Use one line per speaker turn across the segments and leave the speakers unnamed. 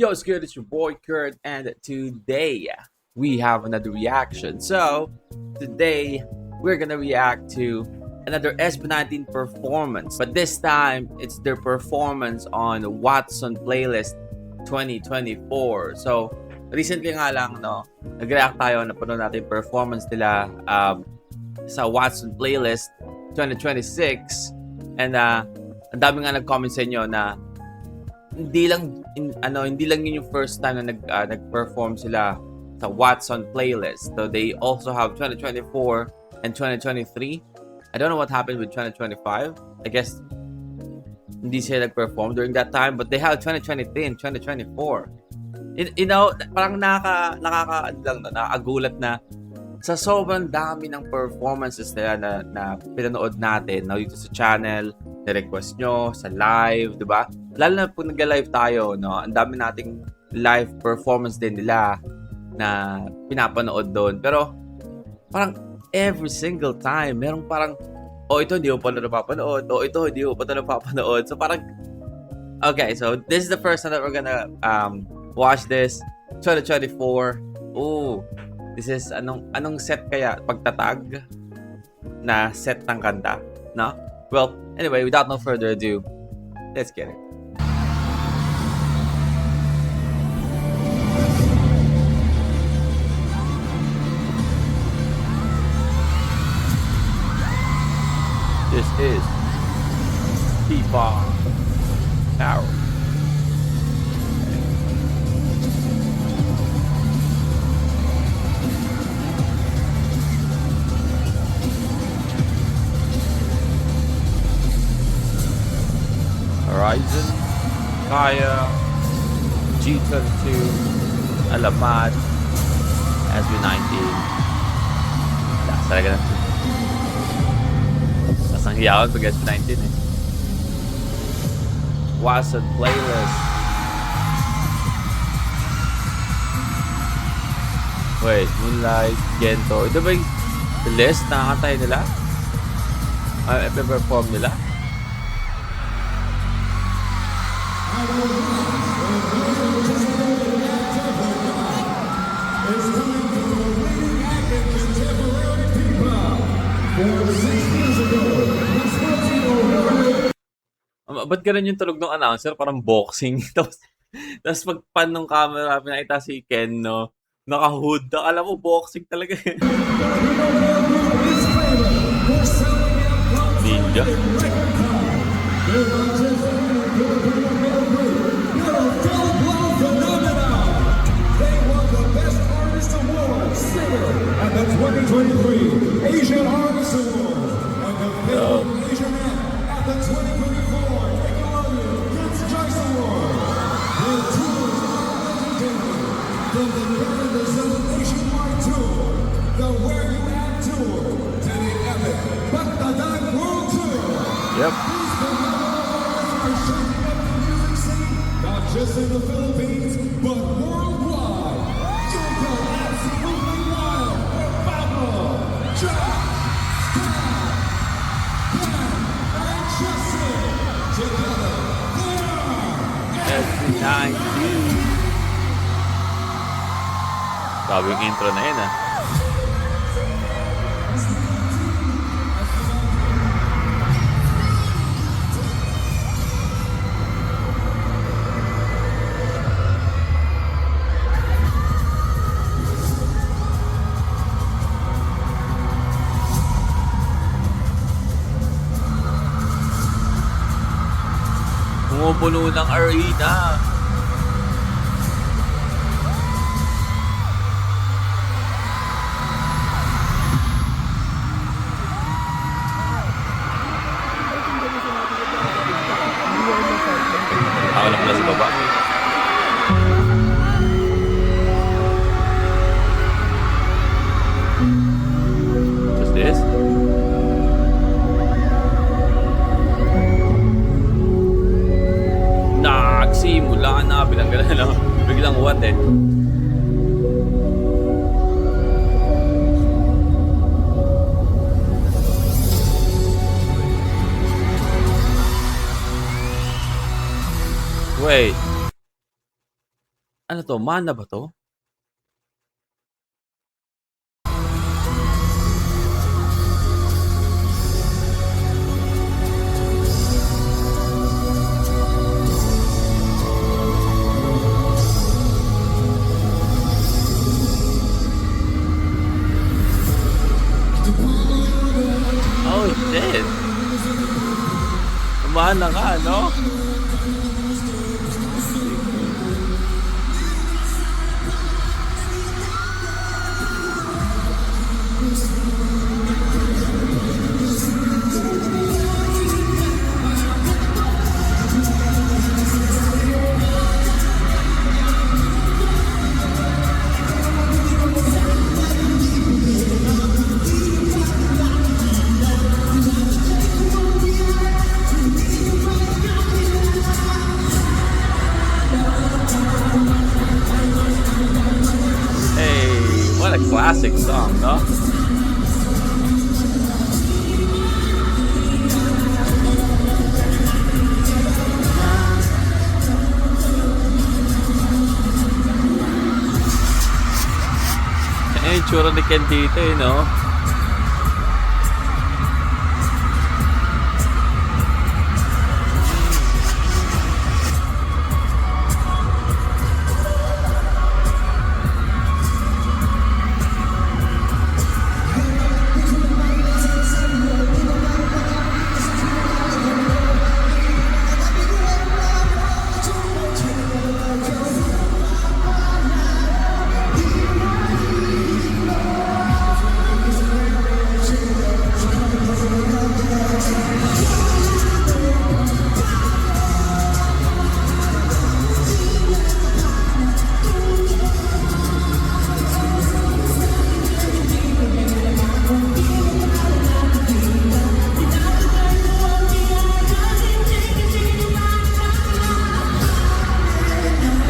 Yo, it's good. It's your boy Kurt, and today we have another reaction. So, today we're gonna react to another SB19 performance, but this time it's their performance on Watson Playlist 2024. So, recently nga lang, no, nag-react tayo, napanood natin yung performance nila sa Watson Playlist 2026, and ang dami nga nag-comment sa inyo na hindi lang yun yung first time na nag-perform sila sa Watson Playlist. So they also have 2024 and 2023. I don't know what happened with 2025. I guess hindi sila nag-perform during that time, but they have 2023 and 2024. Parang nakakagulat na sa sobrang dami ng performances nila na pinanood natin na dito sa channel, na-request nyo, sa live, di ba? Lalo na pag nag-live tayo, no? Ang dami nating live performance din nila na pinapanood doon. Pero parang every single time, merong parang, ito hindi ko pa napapanood, ito hindi ko pa napapanood. So parang, okay, so this is the first time that we're gonna watch this, 2024. Ooh, this is anong set kaya? Pagtatag na set ng kanta, no? Well, anyway, without no further ado, let's get it. This is P-Pop Power. Horizon, Kaya, G22, Alamat, SB19. That's talaga na. Mas ang hiyawan pag SB19 eh. Watson Playlist. Wait, Moonlight, Gento. Ito ba yung list na kakantay nila? Perform nila? Ba't ganun yung tulog ng announcer? Parang boxing. tapos pag pan ng camera, pinakita si Ken, no? Naka-hood. Akala mo boxing talaga. Ninja.
At the 2023 Asian Artist Award and the Film Asian Man at the 2024 Nickelodeon Kids' Choice Award. Their tours are legendary, from the Canada's Nationwide Tour, the Where You At Tour, to the epic Bagdad World Tour.
Yep.
These performers are shaking up the music scene, not just in the Philippines, but worldwide. You'll go absolutely wild.
SB19. Sabi yung intro na yun ah. Bumubulo ng arena. Ako na pala sa baba. What's this? Nagsimula na, biglang what eh. Wait. Ano 'to, mana ba 'to? Oh, shit! Mana ka, no? Hey, what a classic song, no? Yung tsura ni Ken dito, no?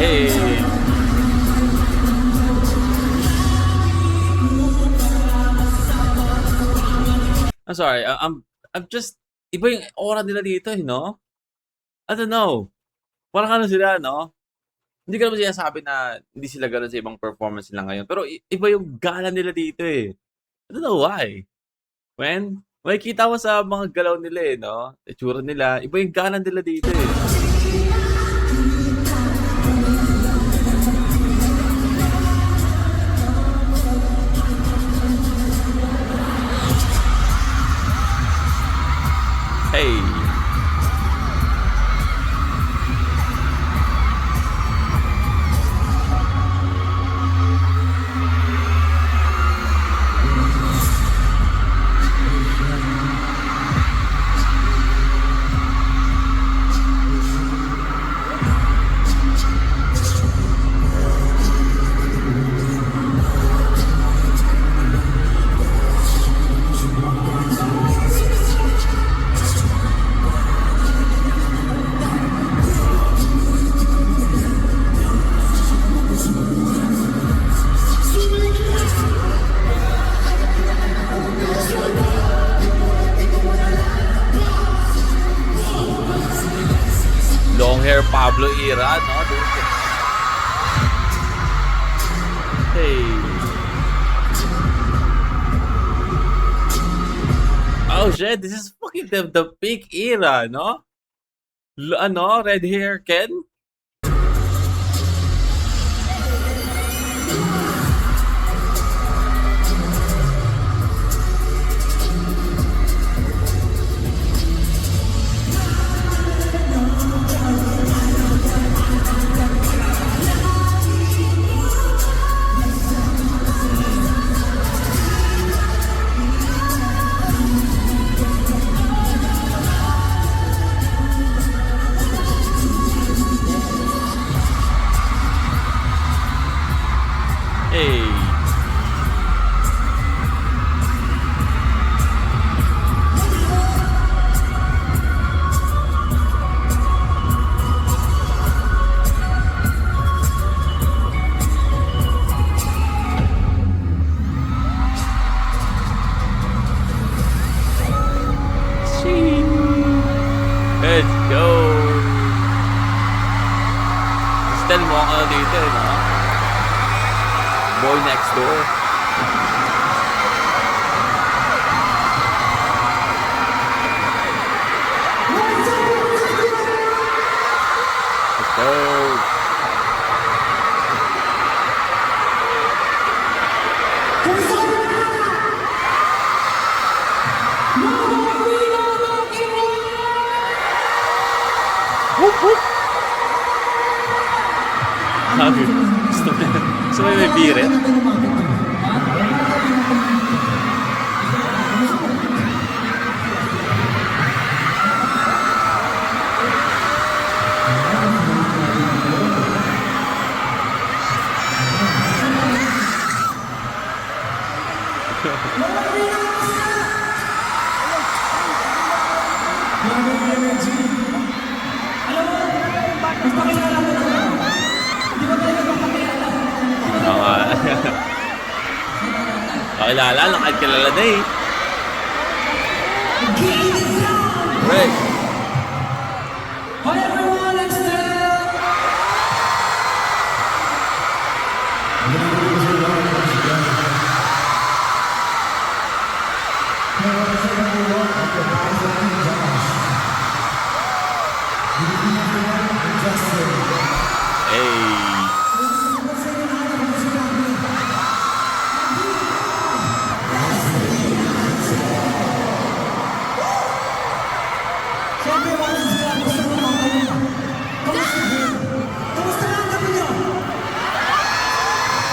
Hey. I'm sorry. I'm just iba yung aura nila dito, no? I don't know. Parang ano sila, no? Hindi ko naman sinasabi na hindi sila gano'n sa ibang performance nila ngayon. Pero iba yung gala nila dito eh. I don't know why. When makikita mo sa mga galaw nila eh, no? Itsura nila, iba yung gala nila dito eh. Hey. Long hair Pablo era, no? Hey. Oh shit, this is fucking the peak era, no? Ano, red hair Ken? Hey. Let's go. Style mo ako dito, no? Boy next door. Let's go. Whoop, whoop. Sabi, gusto mo may birit? Kilala, nakahit kilala na eh. Right.
Hi everyone, it's Steph!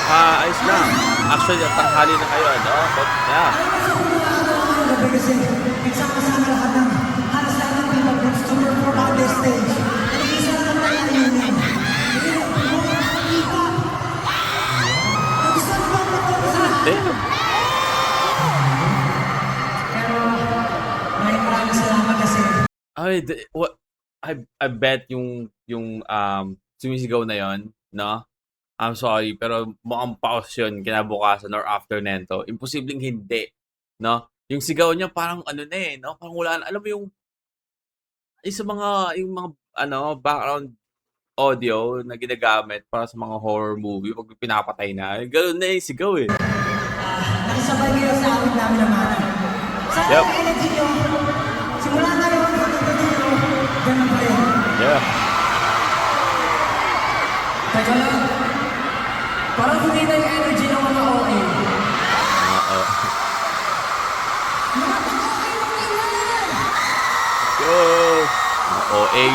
Ayos lang. Actually, tanghali na kayo, ano? But, yeah.
Kasi nagsama-sama lahat ng halos lahat ng people groups to perform on this stage. Isa lang tayo yun.
Damn.
Pero maraming salamat kasi
I bet yung sumisigaw na yon, no? I'm sorry, pero mukhang pause yun kinabukasan or after nento. Imposibleng hindi, no? Yung sigaw niya parang ano na eh, no? Parang wala na, alam mo yung yung mga background audio na ginagamit para sa mga horror movie pag pinapatay na. Ganoon na yung sigaw eh.
nakisabay kayo sa amin namin naman. Sa
Yep.
energy nyo, simula tayo hanggang dito, ganun pa rin.
Yeah.
Teka lang, parang hindi na yung energy ng mga OA. Mga pag-OA mo kailan!
Go! Mga OA.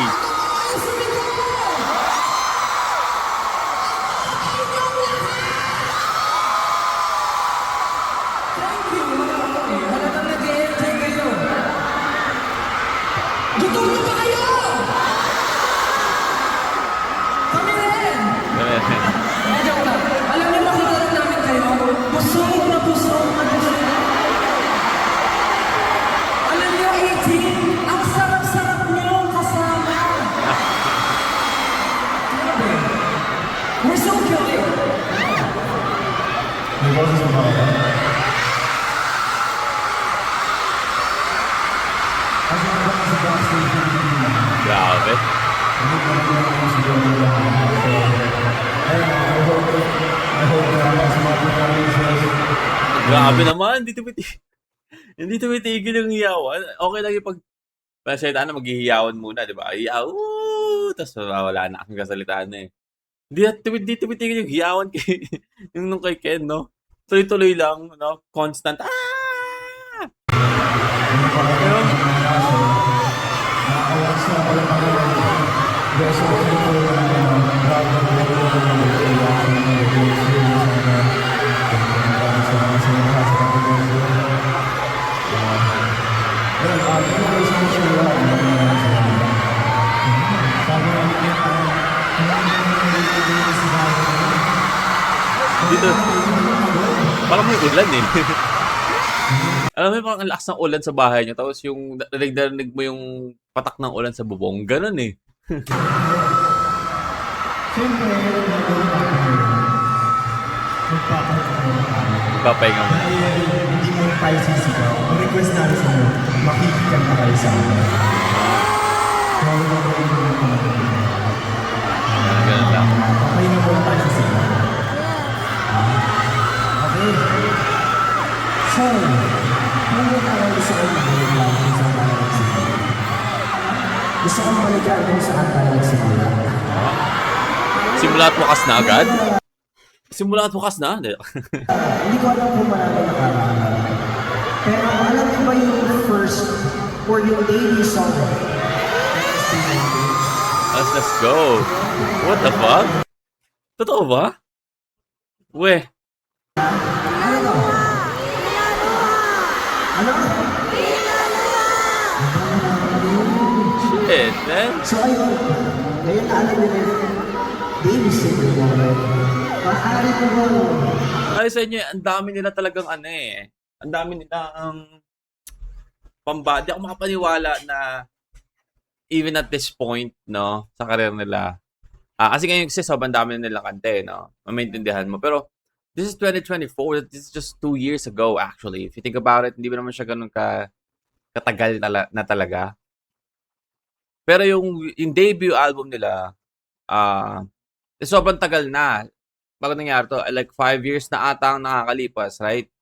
Thank you, mga OA. Talagang nag-e-enjoy kayo. Gutom na ba kayo? Kami rin! Joke lang. Alam niyo, makita lang namin kayo. Busog na busog na busog. Alam niyo, 18, ang sarap-sarap niyo kasama. Grabe. We're so cute.
Grabe. Grabe naman, hindi tumitigil yung hiyawan. Okay lang yung pag pasaytaan na maghihiyawan muna, di ba? Hiyaw, tapos wala na akong kasalitaan na eh. Hindi tumitigil yung hiyawan yung nung kay Ken, no? Tuloy-tuloy lang, no? Constant. Ayun. Dito, parang may ulan eh. Alam mo, parang ang lakas ng ulan sa bahay niyo, tapos yung narinig mo yung patak ng ulan sa bubong, ganun eh. Magpapahinga mo.
Hindi mo tayo sisigaw. Ang request namin sa inyo, makikikan na kayo sa amin.
Ganun lang.
Papahinga mo tayo sisigaw.
hindi tayo gusto ko mabalik lang kung saan tayo nagsimula. Gusto kong balikan kung saan tayo nagsimula.
Simula at wakas na agad? Simula at wakas na? Hindi.
Hindi ko alam kung marami nakaraan. Pero alam ko ba yung first or yung debut song?
Let's go. What the fuck? Totoo ba? Weh. Shit, man.
So ayun, ngayon na alam nila yung debut single mo. Maaari ko ba?
Ay sa inyo, ang dami nila talagang ano eh. Ang dami nila ang di ako makapaniwala na even at this point, no, sa career nila. Kasi ngayon kasi sobrang dami na nilang kante, no? Mamaintindihan mo. Pero this is 2024. This is just 2 years ago actually. If you think about it, hindi ba naman siya ganun katagal na talaga. Pero yung debut album nila, sobrang tagal na. Bago nangyari to, like 5 years na ata ang nakakalipas, right?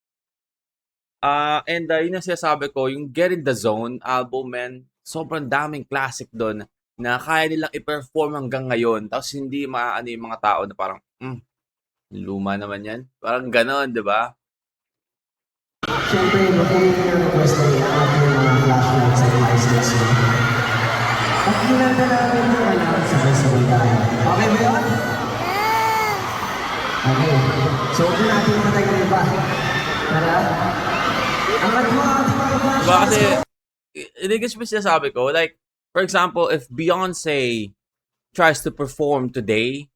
And yun ang sinasabi ko, yung Get in the Zone album, man, sobrang daming classic doon na kaya nilang i-perform hanggang ngayon. Tapos hindi maaano yung mga tao na parang, luma naman yan. Parang ganon, di ba?
Siyempre, mapunin na request na i-add yung mga flashlights sa license mo. At kinanta namin yung alam sabay-sabay tayo. Okay ba yun? Okay. So, huwag na natin matagal pa. Tara. Angat mo ang ating mga
Diba
flashlights
kasi,
mo.
hindi kasi sinasabi ko, like, for example, if Beyonce tries to perform today,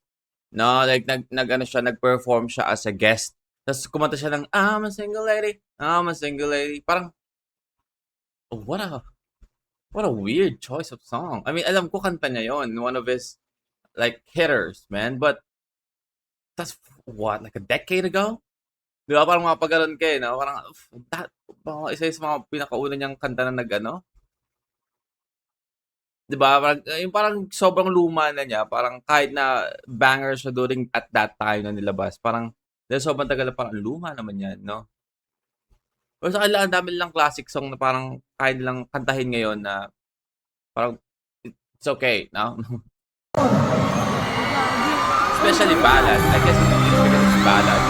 no, like, nag-perform siya as a guest, tapos kumanta siya ng, I'm a single lady, parang, what a weird choice of song. I mean, alam ko kanta niya yon, one of his, like, hitters, man, but, that's, what, like a decade ago? Di ba, parang mapagalan ka eh, no? Parang, isa sa mga pinakauna niyang kanta na nag-ano, di ba? Parang sobrang luma na niya. Parang kahit na bangers siya during at that time na nilabas. Parang, dahil sobrang tagal na parang luma naman yan, no? Pero sa kanila, ang dami nilang classic song na parang kaya nilang kantahin ngayon na parang, it's okay, no? Especially ballad. I guess it's because it's ballad.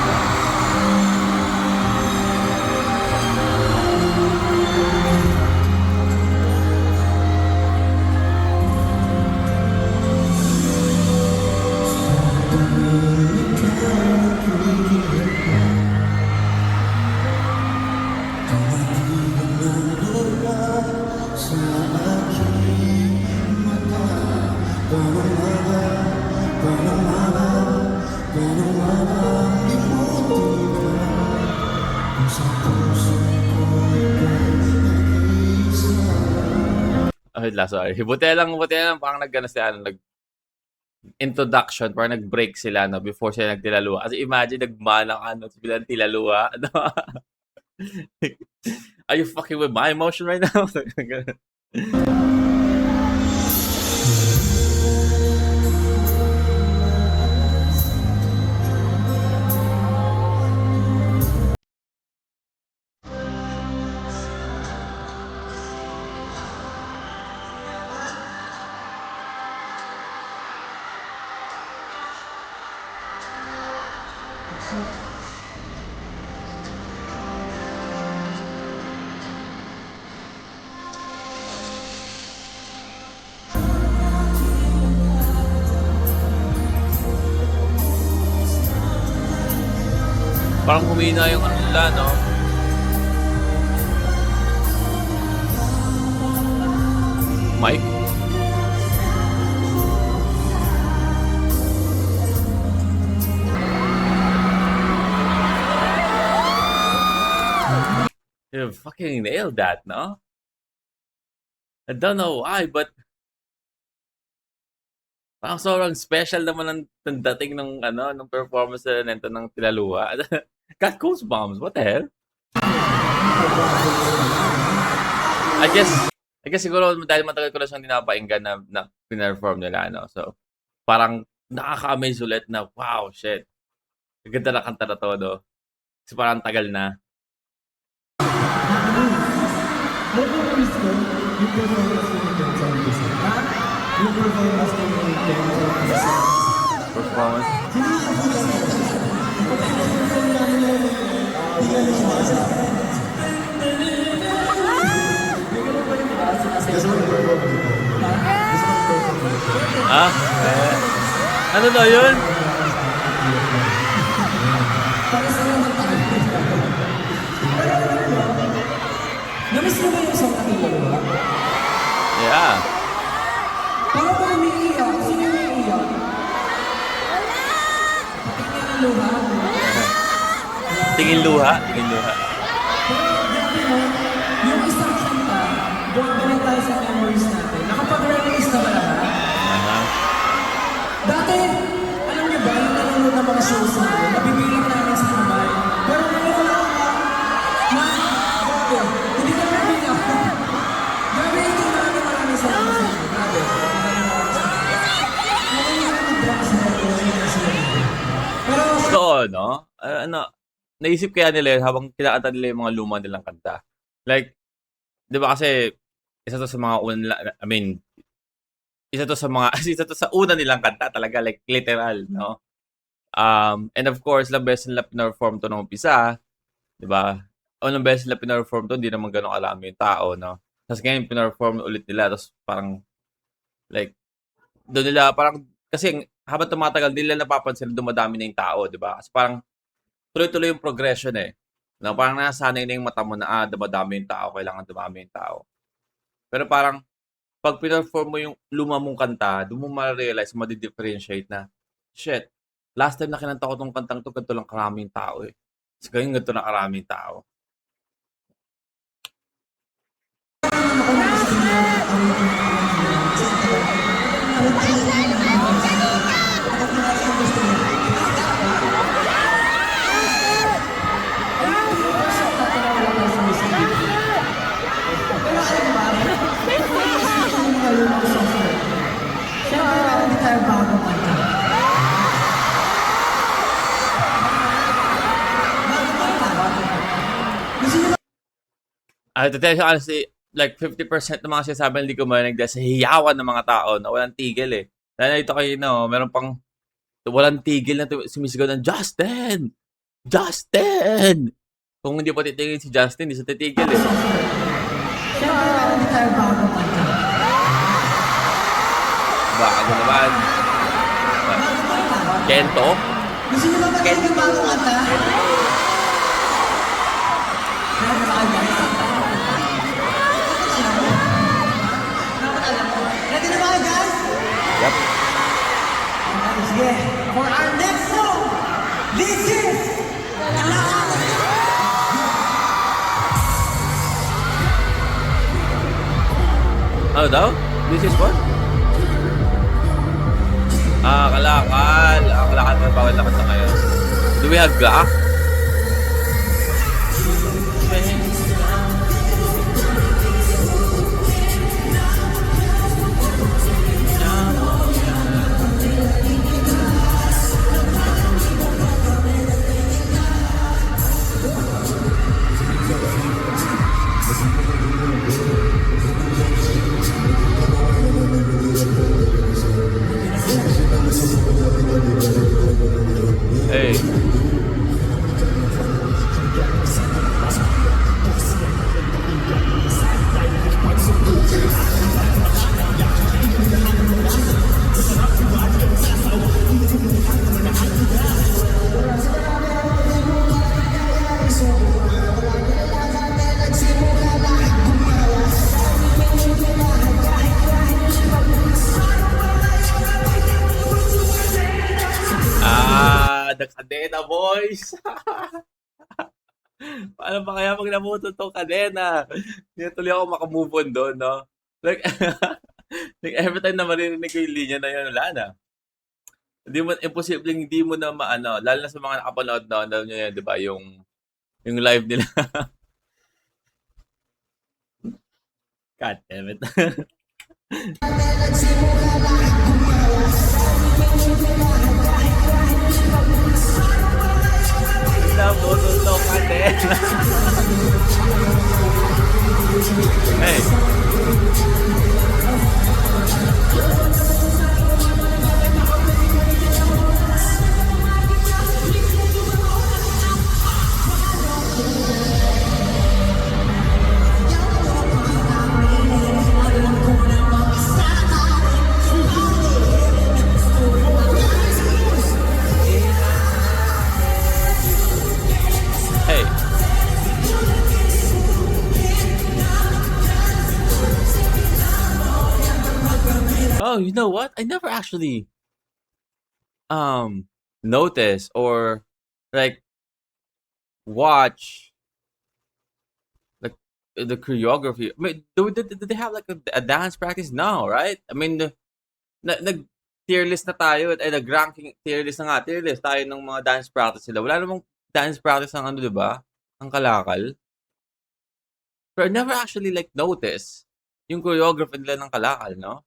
Ay, sorry. Buti lang parang introduction, parang nag-break sila, no, before sila nagtilaluha. Kasi imagine, nagmana ka, no, bilang tilaluha. Ano? Are you fucking with my emotion right now? Parang humina yung ano nila, no? Mike? You fucking nailed that, no? I don't know why, but parang sobrang special naman ng dating ng performance nila nito ng Tilaluha. Got goosebumps. What the hell? I guess siguro dahil matagal ko na siyang dinapainggan na pinerform nila, no? So, parang nakaka-amaze ulit na, wow, shit. Ang ganda na kanta na to, no? Kasi parang tagal na.
Alam mo yung miss ko? Yung performance ko ng sa umpisa. Ha? Yung performance ko ng sa umpisa.
Performance.
Gusto mo yung performance ko?
Ah? Ano daw yun?
Namiss mo ba yung song na Iwan?
Yeah.
Para ba umiiyak? Sino yung umiiyak? Patingin ang luha.
Tingin luha. Tingin luha.
Pero grabe mo, yung isang kanta, bumabalik tayo sa memories natin. Nakapag-release na ba lahat?
Aha.
Dati, alam niyo ba, yung nanonood ng mga shows natin, nabibilang namin sa kamay. Pero ngayon wala ka, grabe, hindi ka nabibilang. Grabe, ito maraming salamat sa inyo. Grabe, ngayon na mag-drop sa mga pero,
Totoo, no? Naisip kaya nila yun habang kinakanta nila yung mga luma nilang kanta. Like, di ba kasi, isa to sa mga isa to sa una nilang kanta talaga, like, literal, no? And of course, ilang beses nila pinerform to nung umpisa, di ba? Unang beses nila pinerform to, hindi naman ganun alam yung tao, no? Tapos ngayon, pinerform ulit nila, tapos parang, like, doon nila, parang, kasi habang tumatagal, hindi nila napapansin na dumadami na yung tao, di ba? Kasi parang, tuloy-tuloy yung progression eh. No, parang nasanay na yung mata mo na, dumadami yung tao, kailangan dumami yung tao. Pero parang, pag pinerform mo yung luma mong kanta, doon mo ma-realize, ma-differentiate na, shit, last time na kinanta ko tong kantang to, ganito lang karaming tao eh. Kasi ngayon, ganito na karaming tao.
syempre, meron din tayo bagong kanta. Gusto niyo
To tell you honestly, like 50% ng mga sinasabi hindi ko marinig dahil sa hiyawan ng mga tao na walang tigil eh. Dahil ito kayo, no, meron pang walang tigil na sumisigaw ng Justin! Justin! Kung hindi pa titigil si Justin, hindi siya titigil eh.
syempre, meron din tayo bagong kanta.
Baka ano naman. Kento?
Gusto niyo ba marinig yung bagong kanta? Meron ba kayo guys? Ready na ba kayo guys?
Yep.
Sige, for our next song, this is
Ano daw? This is what? Kalakal. Kalakal pa bawal na kanta ngayon. Do we have ga? Hey. The Cadena boys. Paano ba kaya pag namutol tong Cadena? Hindi na tuloy ako makamove on doon, no? Like, like every time na maririnig ko yung linya na yun, wala na. Imposibleng hindi mo na maano, lalo na sa mga nakapanood na, alam nyo yan, di ba, yung live nila. God damn it. Namutol tong Cadena. No, you know what? I never actually notice or like watch like the choreography. I mean, do they have like a dance practice now, right? I mean, nag tier list na tayo at nag-ranking tier list na nga, tier list tayo ng mga dance practice nila. Wala namang dance practice ng ano, 'di ba? Ang kalakal. Pero I never actually like notice yung choreography nila ng kalakal, no?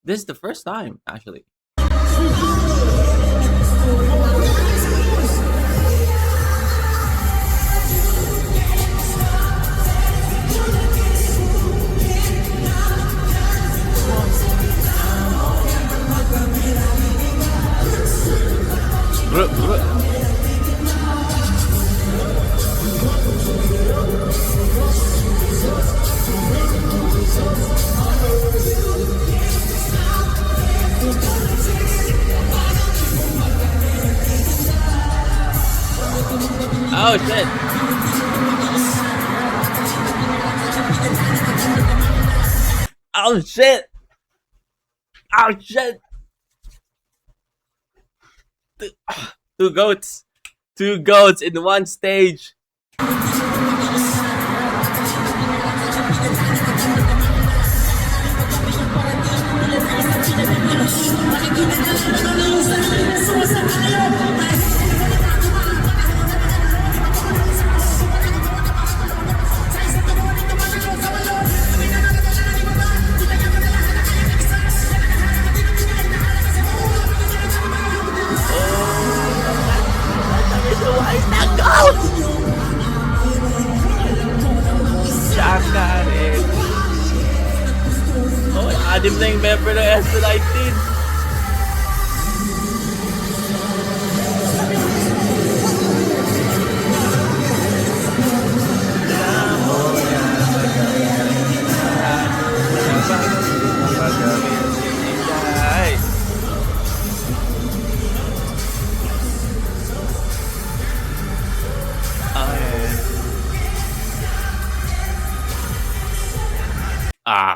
This is the first time actually. Bro, bro. Oh shit. Oh shit. Oh shit. Two goats. Two goats in one stage. Shakarin. Oh, adim na yung member ng SB19.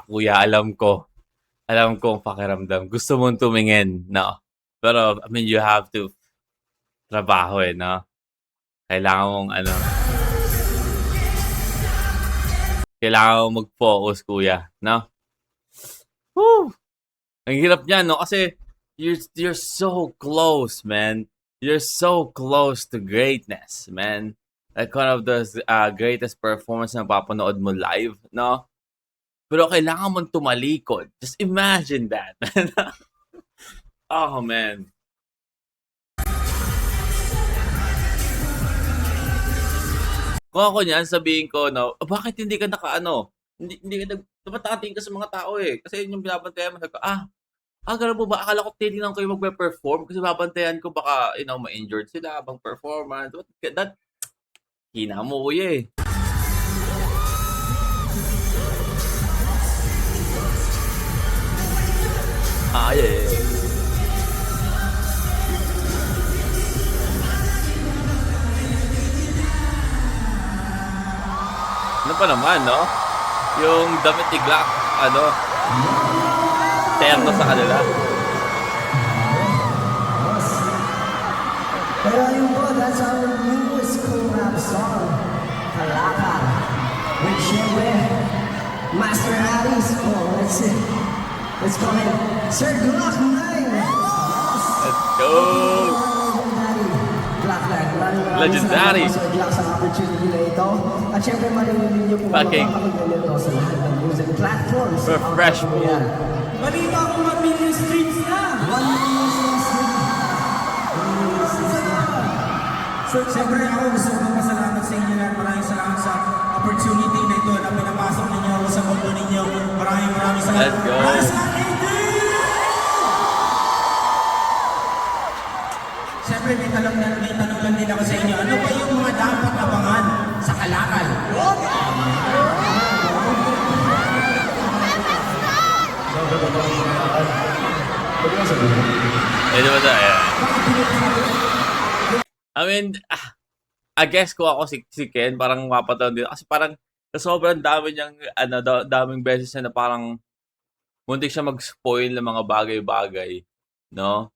Kuya, alam ko. Alam ko ang pakiramdam. Gusto mong tumingin, no? Pero, I mean, you have to trabaho no? Kailangan mong, kailangan mong mag-focus, kuya, no? Woo! Ang hirap niya, no? Kasi, you're so close, man. You're so close to greatness, man. Like one of those greatest performance na papanood mo live, no? Pero kailangan mong tumalikod. Just imagine that, man. Oh, man. Kung ako niyan, sabihin ko, no, bakit hindi ka nakaano? Hindi ka tumatating ka sa mga tao eh. Kasi yun yung binabantayan mo. Ganun po ba? Akala ko titignan ko yung magpe-perform kasi babantayan ko baka, ma-injured sila habang performance. That, hina mo kuya eh. Yeah. Ano pa naman, no? Yung damit ni Glock, terno sa kanila.
Pero yun po, that's our newest collab song, Kalakal. With syempre, Master Harris. Oh, let's go ahead. Sir Glock 9.
Let's go!
Legendary. Sir Glock sa opportunity na ito. At syempre, marinig niyo po mapapakinggan nito sa lahat ng music platforms.
Refresh mo yan.
Balita ko 1 million streams na! 1 million streams na! So, siyempre ako gusto ko magpasalamat sa inyo lahat. Maraming salamat sa opportunity na ito na pinapasok ninyo ako sa mundo ninyo. Maraming salamat.
Let's go!
Siyempre may tanong lang din ako sa inyo. Ano ba yung mga dapat abangan sa Kalakal?
I mean, I guess kung ako si Ken, parang mapataw din. Kasi parang sobrang dami niyang, daming beses na parang muntik siya mag-spoil ng mga bagay-bagay, no?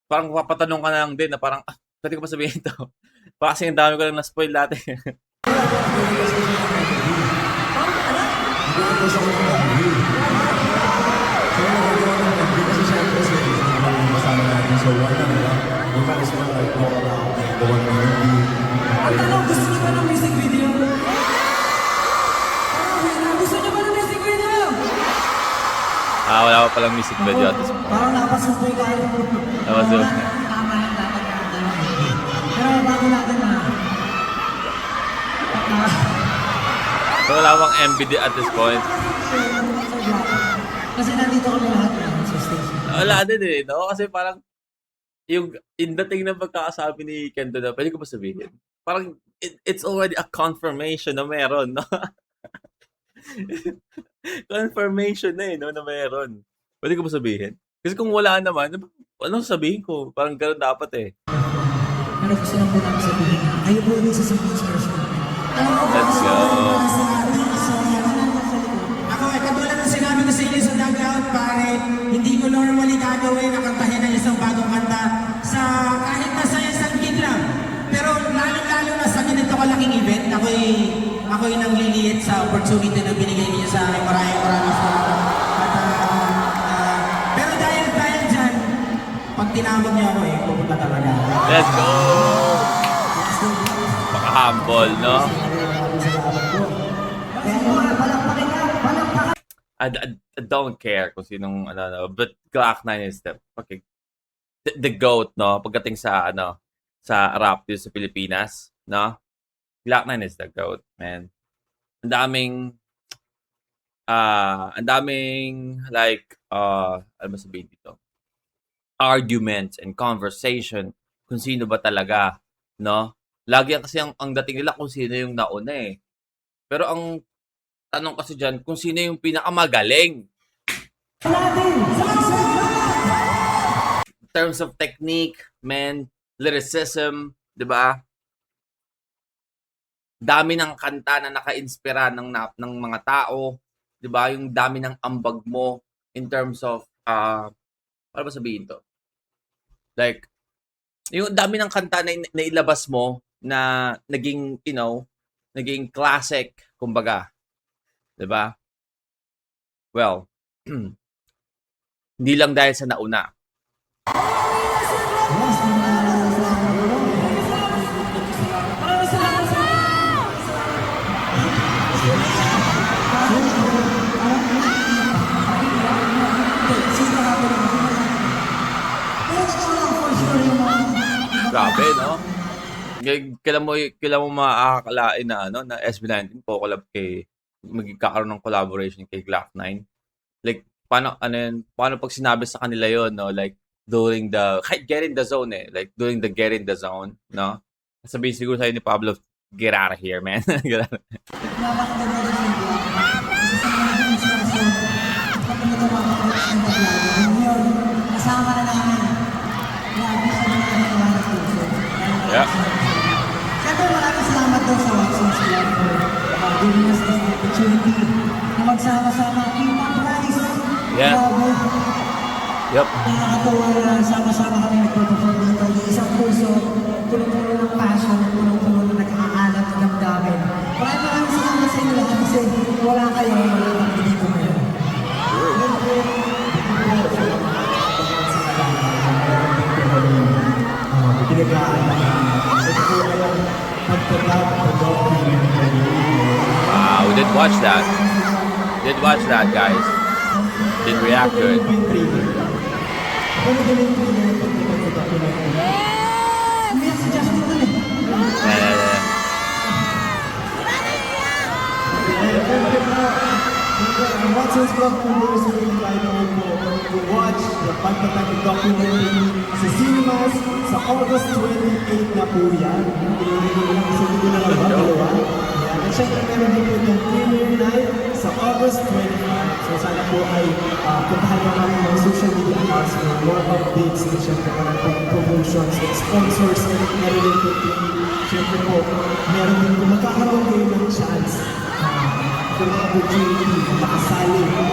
Parang papatanong ka na lang din na parang, pwede ko ba sabihin ito? Parang kasi ang dami ko lang na-spoil dati.
Kasi syempre sa kasama natin, so why not? We might as well like talk about the one na hindi.
Ang tanong, gusto niyo ba ng music video? Gusto niyo ba ng music video?
Wala pa palang music video at this point.
Parang napasukoy tayo.
Napasukoy.
Tama yan, dapat natin. Pero bago natin na.
So, wala bang MBD at this point?
Kasi nandito kami lahat sa station.
Wala din eh, no? Kasi parang, yung dating na pagkakasabi ni Kento na, pwede ko ba sabihin? Parang, it's already a confirmation na meron, no? Confirmation na eh, no, na meron. Pwede ko ba sabihin? Kasi kung wala naman, anong sabihin ko? Parang gano'n dapat eh.
Pero gusto lang po namin sabihin na kayo po yung sa version.
Let's go.
Ako ay katulad ng sinabi ko sa inyo sa dugout, pare, hindi ko normally gagawin na kantahin ng isang bagong kanta sa kahit nasa isang gig lang. Pero lalo-lalo na sa ganito kalaking event, ako'y nangliliit sa opportunity na binigay niyo sa akin. Maraming salamat. At, pero dahil dyan, pag tinawag niyo ako pupunta talaga.
Let's go! Paka-humble, no? I don't care kung sinong but Glock 9 is the GOAT, no? Pagdating sa sa rap dito sa Pilipinas, no? Glock 9 is the GOAT, man. Ang daming like ano ba sabihin dito? Arguments and conversation kung sino ba talaga, no? Lagi kasi ang dating nila kung sino yung nauna eh. Pero ang tanong kasi dyan, kung sino yung pinakamagaling. In terms of technique, man, lyricism, di ba? Dami ng kanta na naka-inspira ng mga tao, di ba? Yung dami ng ambag mo in terms of, ano ba sabihin to? Like, yung dami ng kanta na ilabas mo na naging, naging classic, kumbaga. Diba? Well, hindi lang dahil sa nauna. Grabe, no? Kailan mo makakalain na na SB19 po collab kay magkakaroon ng collaboration kay Glock 9. Like paano pag sinabi sa kanila yon, no? Like during the get in the zone eh. Like during the get in the zone, no? Sabihin siguro sa'yo ni Pablo, get out of here, man.
Kasama na namin.
Yeah.
Siyempre maraming salamat daw sa Watson's Club for giving us this opportunity na magsama-sama Kita Price.
Yeah. Yep.
Nakakatawa na sama-sama kami nagpo-perform dito. Isang puso, puno-puno ng passion, puno-puno ng nag-aalat ng damdamin. Maraming salamat sa inyo lahat kasi wala kayo, wala kang dito ngayon.
We did watch that. Did watch that, guys. Did react to it.
Watson's Club members will invite you to watch the Pagpapag documentary sa cinemas sa August 28 na po yan. Sa dugo na lang ba? Dalawa? Yan. At syempre meron din po itong premiere night sa August 25. So sana po ay puntahan nyo namin mga social media accounts for more updates at syempre mga promotions at sponsors na rin po. Syempre po, meron din po magkakaroon kayo ng chance for the opportunity na makasali at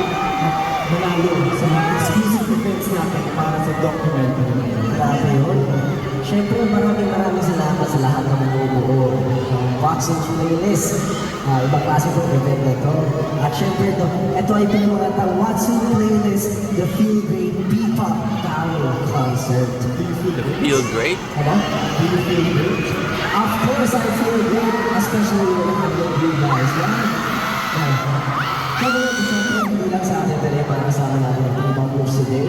manalo sa mga exclusive events natin para sa documentary na ito.
Grabe yun. Siyempre, maraming salamat sa lahat ng nanubuo ng boxing playlist. Ibang klase po event na ito. At siyempre, ito ay pinamagatang Watson Playlist, the Feel Great P-Pop Carol Concert.
Feel great?
Ano? Do you feel great? Of course, I feel great, especially when I'm with you guys. Kaya siyempre, hindi lang sa atin today para kasama natin ang ibang moves today.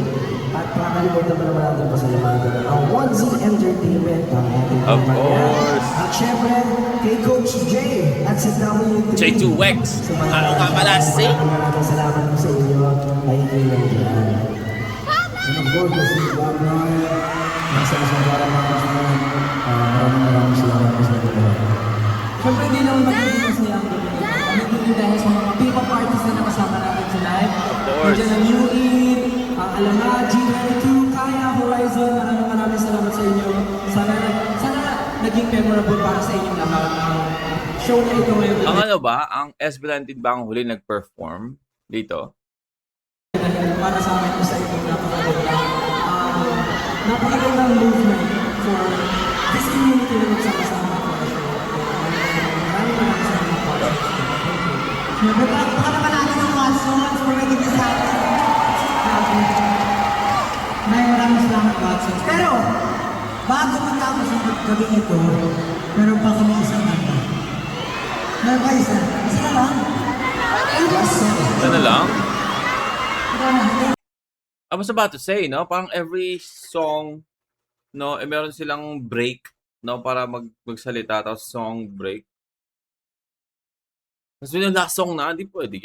At pakalimutan naman natin pasalamatan ang 1Z Entertainment, ang ating
Of
kumpanya.
course.
At siyempre, kay Coach Jay at sa W3.
J2X. Ano nga pala, say?
Maraming salamat po sa inyo. Ay, ilan dyan. And of course, si Gabron, nasa Asambara Management, maraming salamat po sa inyo. Siyempre, hindi naman magiging masaya ang gabi. Magiging dahil sa mga P-pop artists na nakasama natin tonight.
Of course.
Nandiyan ang New Eid, ang Alama, G22, Kaya, Horizon. Maraming salamat sa inyo. Sana naging memorable para sa inyong lahat ang show na ito ngayon.
Ang ano ba? Ang SB19 ba ang huli nag-perform dito?
Para sa amin, isa itong napakagandang movement for this community na magsama-sama ko na show. Maraming salamat po.
Baka naman natin ang Watsons for making this happen. Maraming salamat, Watsons. Pero, bago matapos ang gabi ito, meron pa kami isang kanta. Meron pa isa? Isa na lang?
Ano lang?
Ikaw na.
I was about to say, no? Parang every song, no? Meron silang break, no? Para magsalita, tapos song break. Tapos yung last song na, hindi pwede.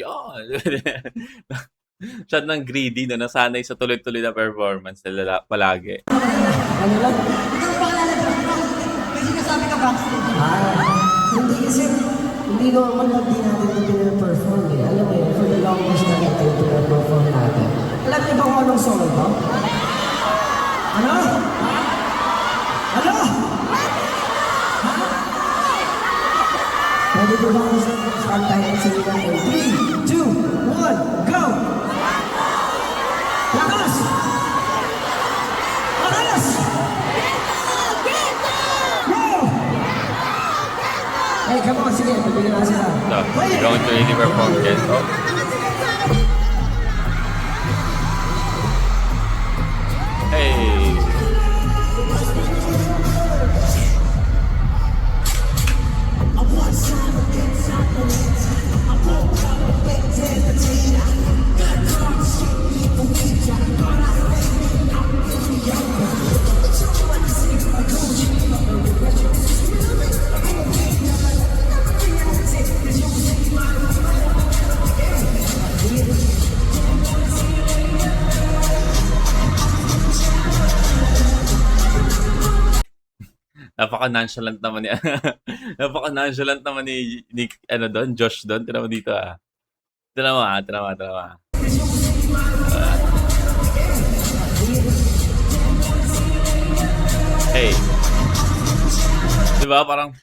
Siya ng greedy, no? Nasanay sa tuloy-tuloy na performance nila palagi.
Ano lang?
Ikaw pa kalala. May sinasabi ka backstage.
Hindi kasi, hindi naman lang din natin ito pinaperform eh. Alam mo yun, for the longest time ito yung pinaperform natin. Alam niyo ba kung anong song ito? Ano? Ano? Pwede ko ba kung saan tayo sa liga? 3, 2, 1, go! Lakas! Lakas! Go! Hey, come on, sige, pabili na sila.
So, you're going to really perform this, no? Hey! Napaka-nonchalant naman ni napaka-nonchalant naman ni ano doon, Josh doon. Tira mo dito ah. Tira mo. Hey. Diba parang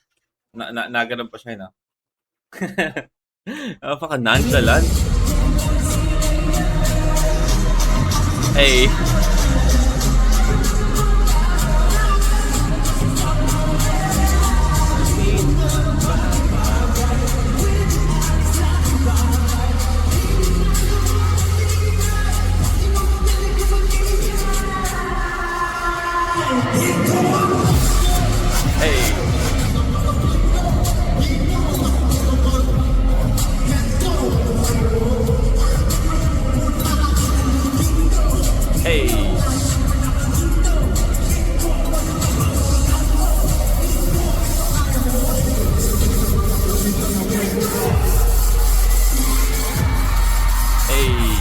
naganon pa siya, no? Napaka-nonchalant. Hey. Hey. Hey. Hey.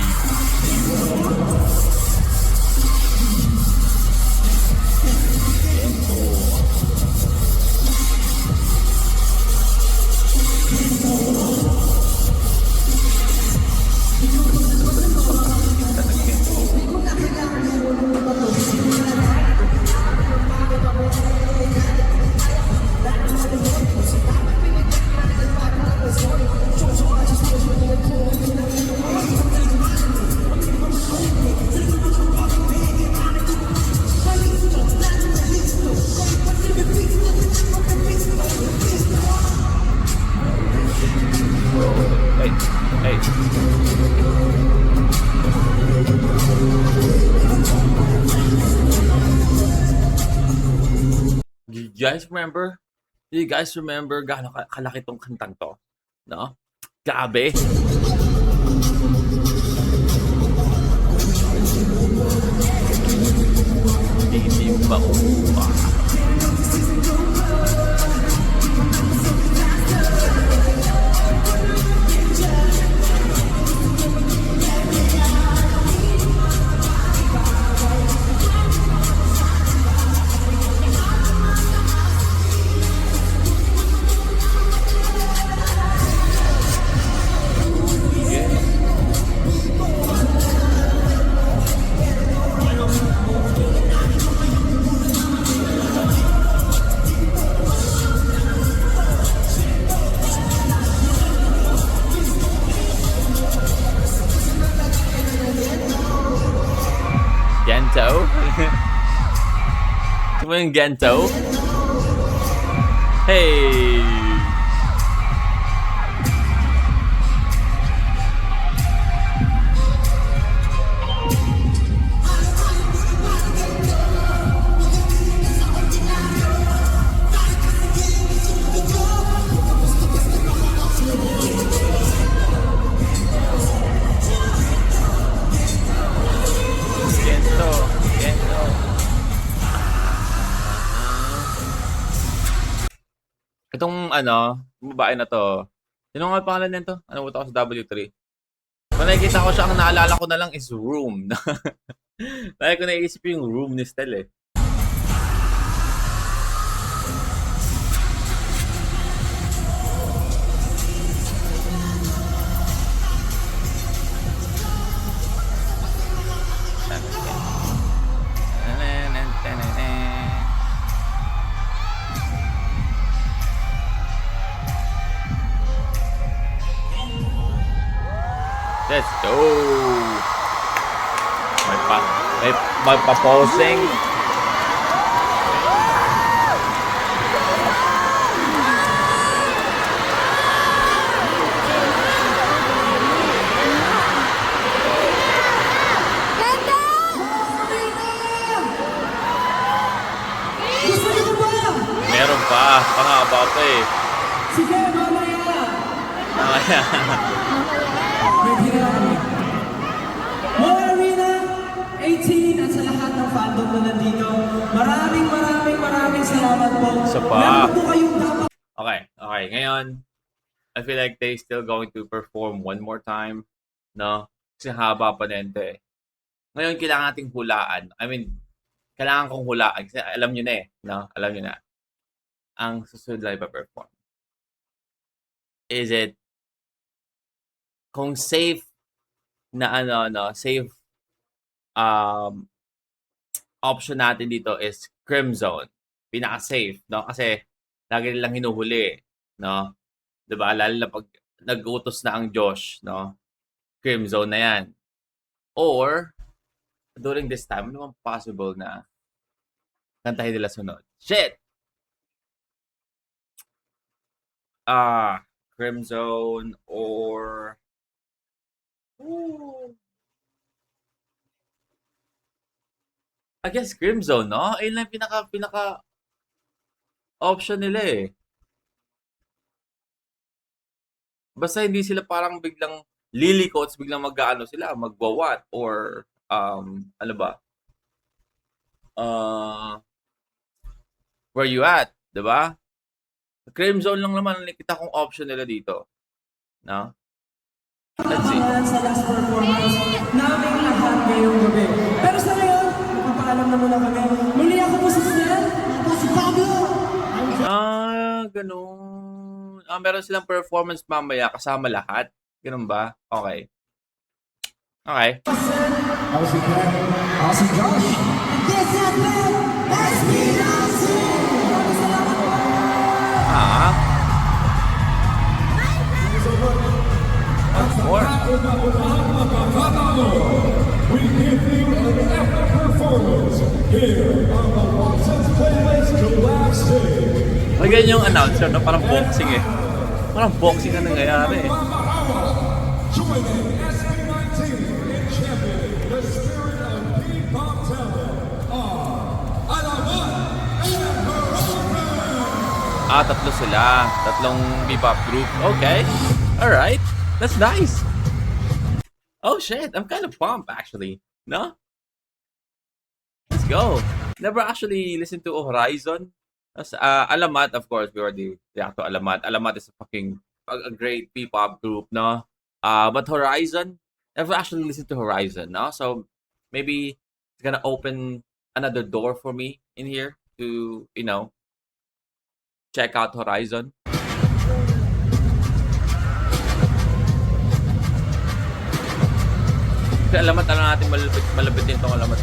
you guys remember? Do you guys remember gaano kalaki tong kantang to? No? Grabe. Hindi ba upa? Gento? Ito mo yung Gento? Hey! Gento. Gento. Itong babae na to. Sino nga pangalan nito? Ano ko sa W3? Kung nakikita ko siya, ang naalala ko na lang is Room. Dahil ko naisip yung Room ni Stel eh. Let's go! May pa-posing.
Gusto niyo ba?
Meron pa. Pangaba pa eh.
Sige, mamaya.
Mamaya.
Ready na kami. More Arena 18 at sa lahat ng fandom na nandito. Maraming salamat po.
Isa pa.
Meron po kayong dapat.
Okay. Ngayon, I feel like they still going to perform one more time. No? Kasi haba pa nito eh. Ngayon, kailangan nating hulaan. I mean, kailangan kong hulaan. Kasi alam nyo na eh. No? Alam nyo na. Ang susunod live perform. Is it kung safe na safe option natin dito is Crimzone. Pinaka-safe, no? Kasi lagi nilang hinuhuli, no? 'Di ba? Lalo na pag nag-utos na ang Josh, no? Crimzone na 'yan. Or during this time, ano bang possible na kantahin nila sunod? Shit! Crimzone or I guess Crimzone, no? Ayun lang pinaka option nila eh. Basta hindi sila parang biglang liliko at biglang mag-aano sila, magwawat or ano ba? Where you at, 'di ba? Crimzone lang naman ang nakita kong option nila dito. No? Let's see.
Sa last performance naming lahat ngayong gabi. Pero sa ngayon, magpapaalam na muna kami. Muli ako po si Stel. Ako si Pablo.
Ganun. Meron silang performance mamaya kasama lahat. Ganun ba? Okay.
Ako si Ken. Ako si Josh.
This has been SB19! Maraming salamat po!
Of course.
We give you an epic performance here on the Watson's Playlist Collab Stage.
Ay, ganyan yung announcer, no? Parang boxing eh. Parang boxing na nangyayari eh.
Joining SB19 and championing the spirit of P-Pop talent are Alamat and Morocco.
Tatlo sila. Tatlong P-pop group. Okay. Alright. That's nice. Oh shit, I'm kind of pumped actually. No? Let's go. Never actually listened to Horizon. Alamat, of course, we already react to Alamat. Alamat is a great P-pop group, no? But Horizon, never actually listened to Horizon, no? So maybe it's gonna open another door for me in here to, check out Horizon. Kasi Alamat, alam natin malapit din itong Alamat.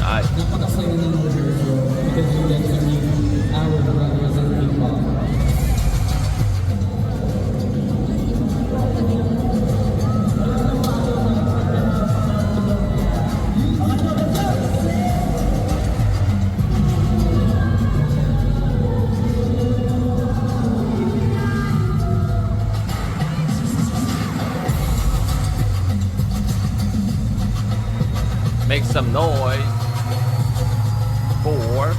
Nice. Make some noise for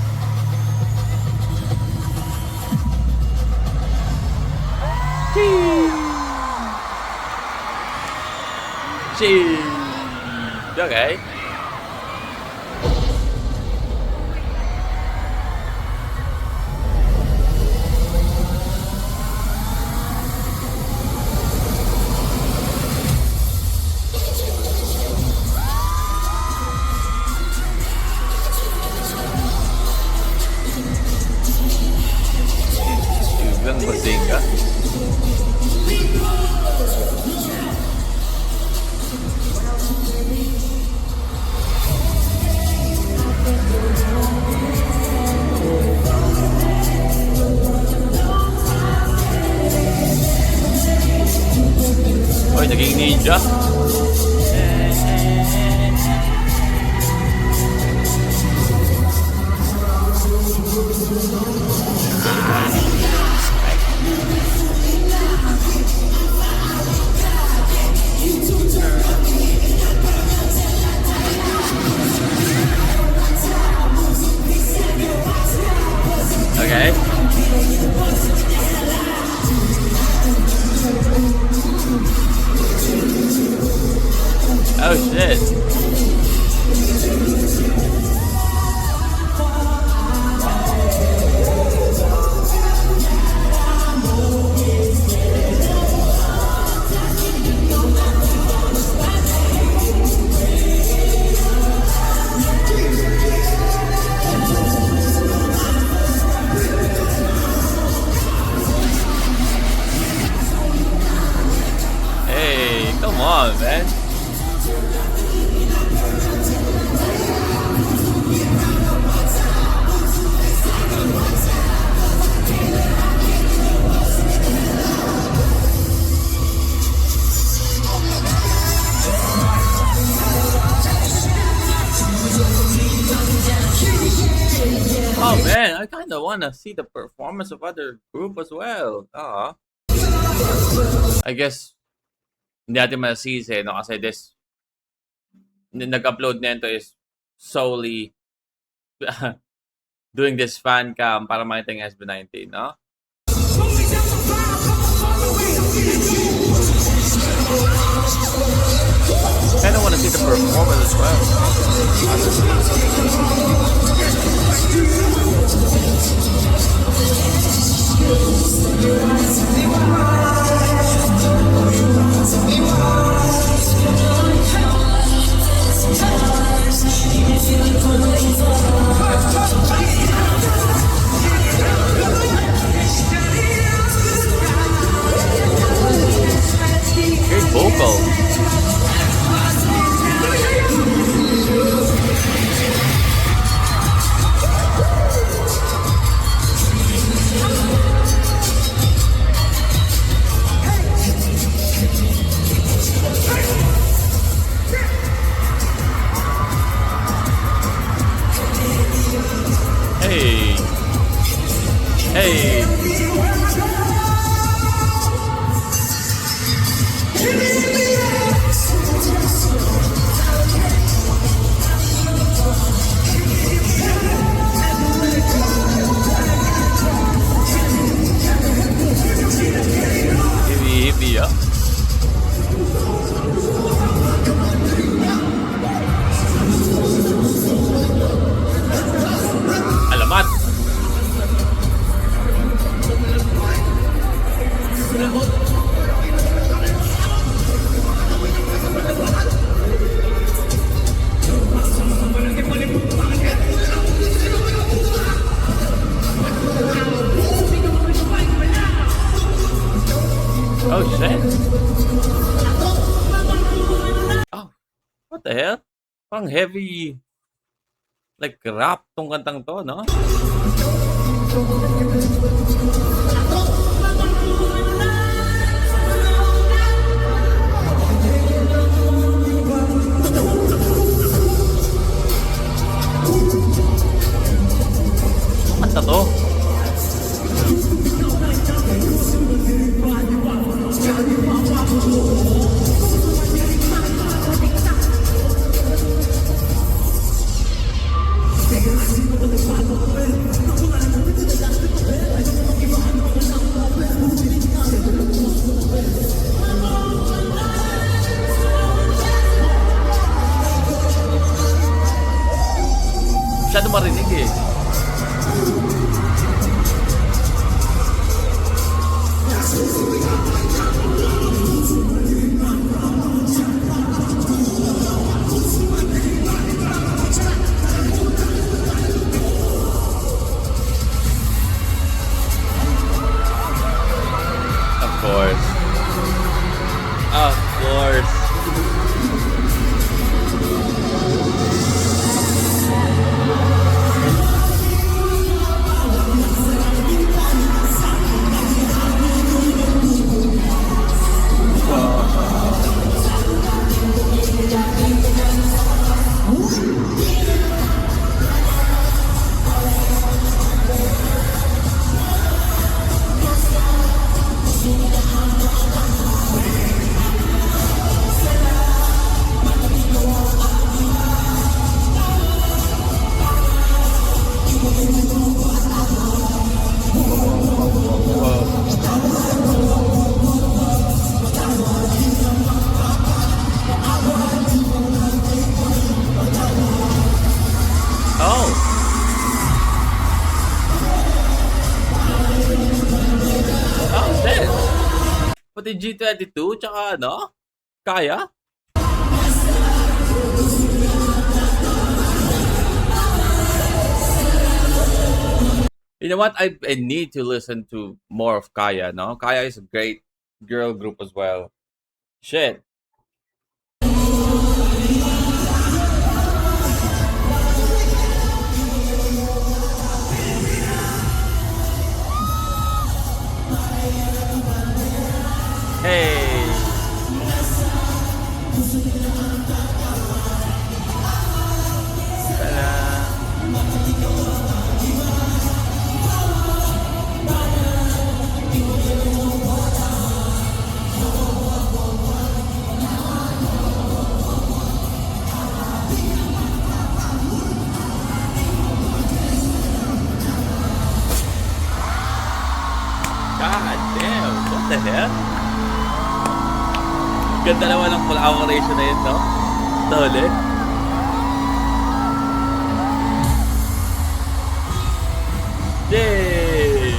cheese. Okay. Biglang bazinga. Oy, naging ninja. Okay. Oh shit. Hey, come on, man. Oh man, I kind of want to see the performance of other group as well. I guess hindi natin masisi, no? Kasi nag-upload nito is solely doing this fan cam para makita yung SB19, no? Kind of want to see the performance as well. Great vocal. Hey. Hey. parang heavy, like rap tong kantang to, no? Ano kanta to? Masyado marinig eh. Of course. Of course. Oh. Oh, shit. Pati G22, tsaka ano? Kaya? You know what? I need to listen to more of Kaya, no? Kaya is a great girl group as well. Shit. Hey. Ta-da. God damn, what the hell? Ganda naman ng collaboration na yun, no? Tole. Yay!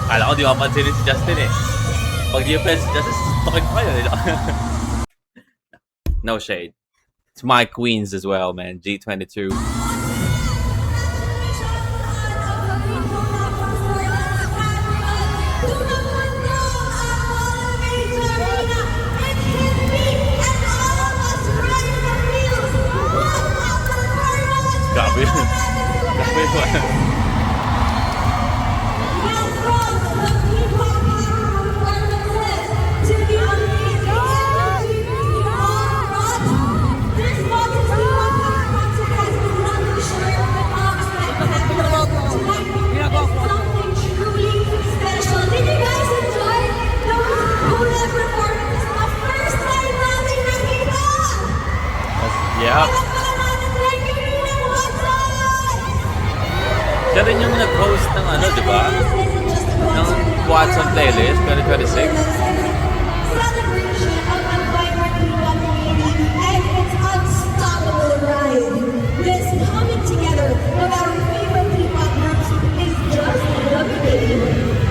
Kala ko di mapansinin si Justin eh. Pag di pa si Justin, tokin ko kayo. No shade. It's my queens as well, man. G22. Grabe. Grabe. Yep. Siya rin yung nag-host ng ano, di ba? Ng Watson Playlist 2026.
Celebration of a vibrant P-pop community and its unstoppable ride. This coming together of our favorite P-pop groups is just the beginning.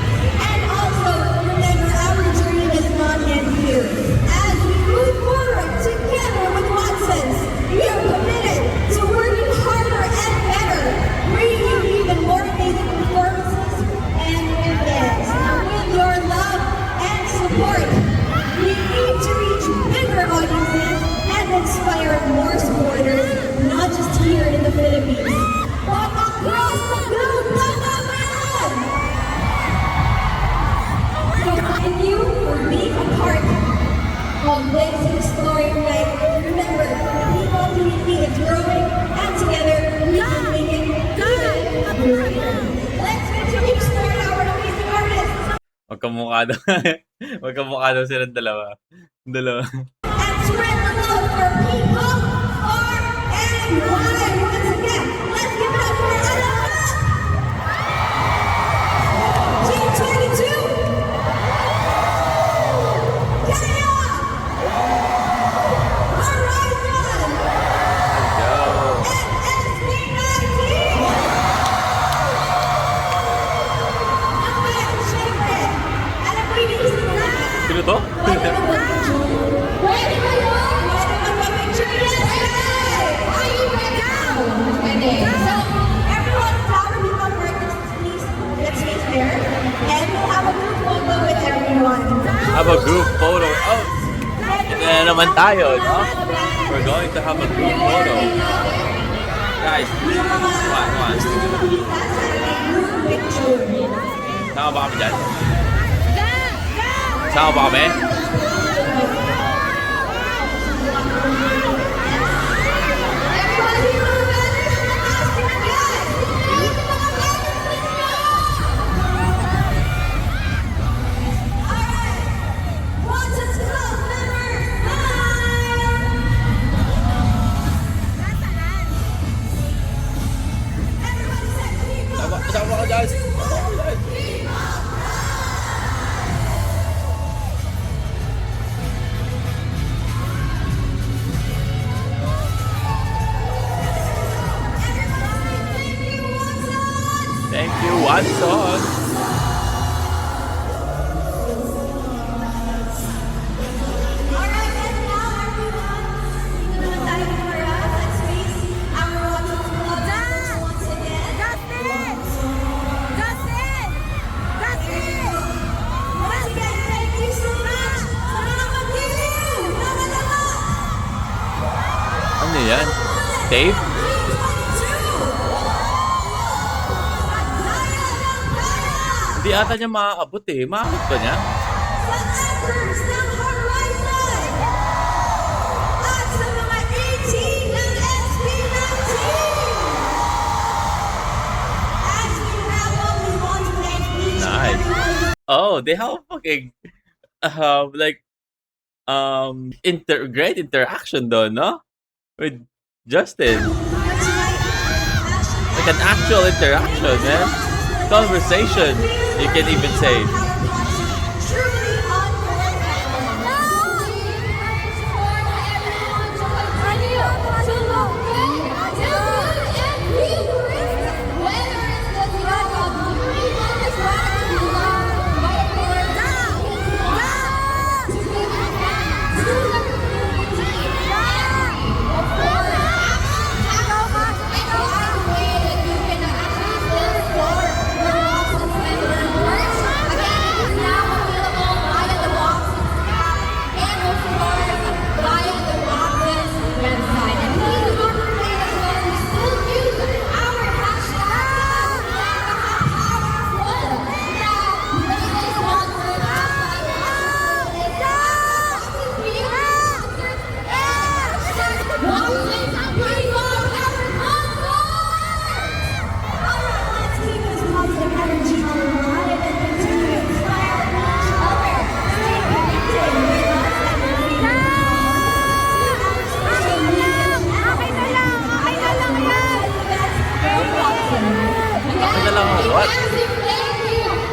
of this story, right? Remember, P-pop community is growing, and together we can make it even greater. Let's continue to support our amazing artists.
Magkamukha daw. Magkamukha daw silang dalawa. Dalawa.
And spread the love for P-pop RNY. Once again, let's give it up for Alpha. Team 22. Kaya. Horizon.
Go.
And SB19. Ang syempre, alam mo yung isip na.
Sino to?
Pwede ba mag-picture? Pwede ba yun? Pwede ba mag-picture? Yes! Are you ready now? Pwede. So, everyone, flower people artists, please, let's meet there. And we'll have a group photo with everyone.
Have a group photo. Oh, ito na naman tayo, no? We're going to have a group photo. Guys,
Yung mga
one.
gusto nyo makita sa ating group picture.
Sama ba kami dyan? Sama ba kami?
Everybody, yung mga banners sa taas, yes! Yung mga banners ninyo! Alright, once it's close, members, everybody say,
Sama ka dyan. Thank you, Watson.
Alright, and now everyone, dito naman tayo for us. Let's face our Watson Club members once again. Once again, thank you so much sa mga pag-review na dalawa.
Ano yan? Tape? Hindi ata niya maaabot eh. Maaabot ba niya?
Sa Embers ng Horizon at sa mga 18 ng SB19. As we wrap up, we want to thank each and
Nice.
every one.
Oh, they have fucking great interaction though, no? With Justin. Like an actual interaction, man. Conversation, you can even say.
Truly unforgettable.
What?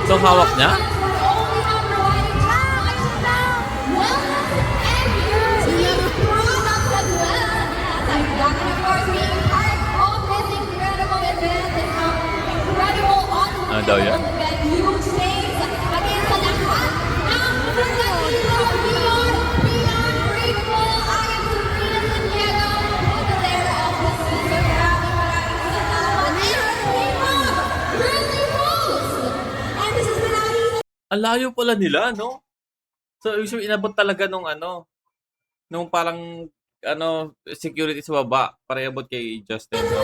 So hawak niya? Ano daw yan? Ang layo pala nila, no? So, usually, inabot talaga nung nung parang, security sa baba para iabot kay Justin, no?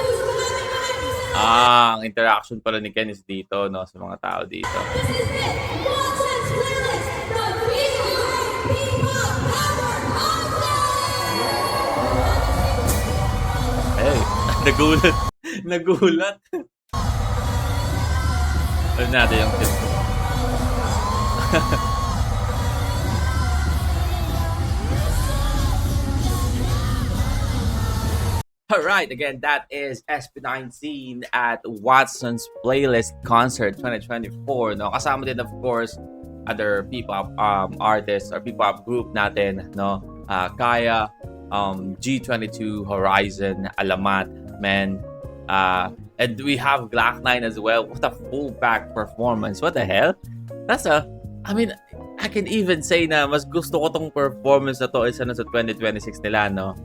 Ang interaction pala ni Ken is dito, no? Sa mga tao dito.
This is it! Watson's playlist, the P-pop power
Nagulat. Nagulat. Ano natin yung tip ko? Alright, again, that is SB19 at Watson's Playlist Concert 2024. No? Kasama din, of course, other P-pop artists or P-pop group natin. No? Kaya, G22, Horizon, Alamat, men. And we have Glock9 as well. What a full back performance. What the hell? I mean, I can even say na mas gusto ko tong performance na to isa na sa 2026 nila, no?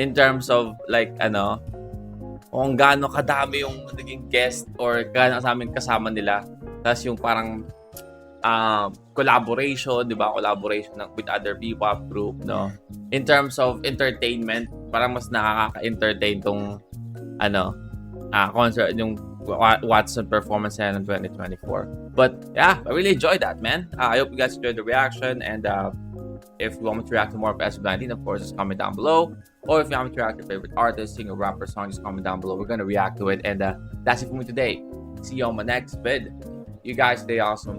In terms of like kung gaano kadami yung naging guest or gaano sa amin kasama nila. Tapos yung parang collaboration, di ba? Collaboration with other P-pop group, no? In terms of entertainment, parang mas nakaka-entertain tong concert, yung Watson performance na ng 2024. But yeah, I really enjoyed that, man. I hope you guys enjoyed the reaction, and if you want me to react to more of SB19, of course, just comment down below. Or if you want me to react to your favorite artist, singer, rapper, song, just comment down below. We're gonna react to it. And that's it for me today. See you on my next vid. You guys stay awesome.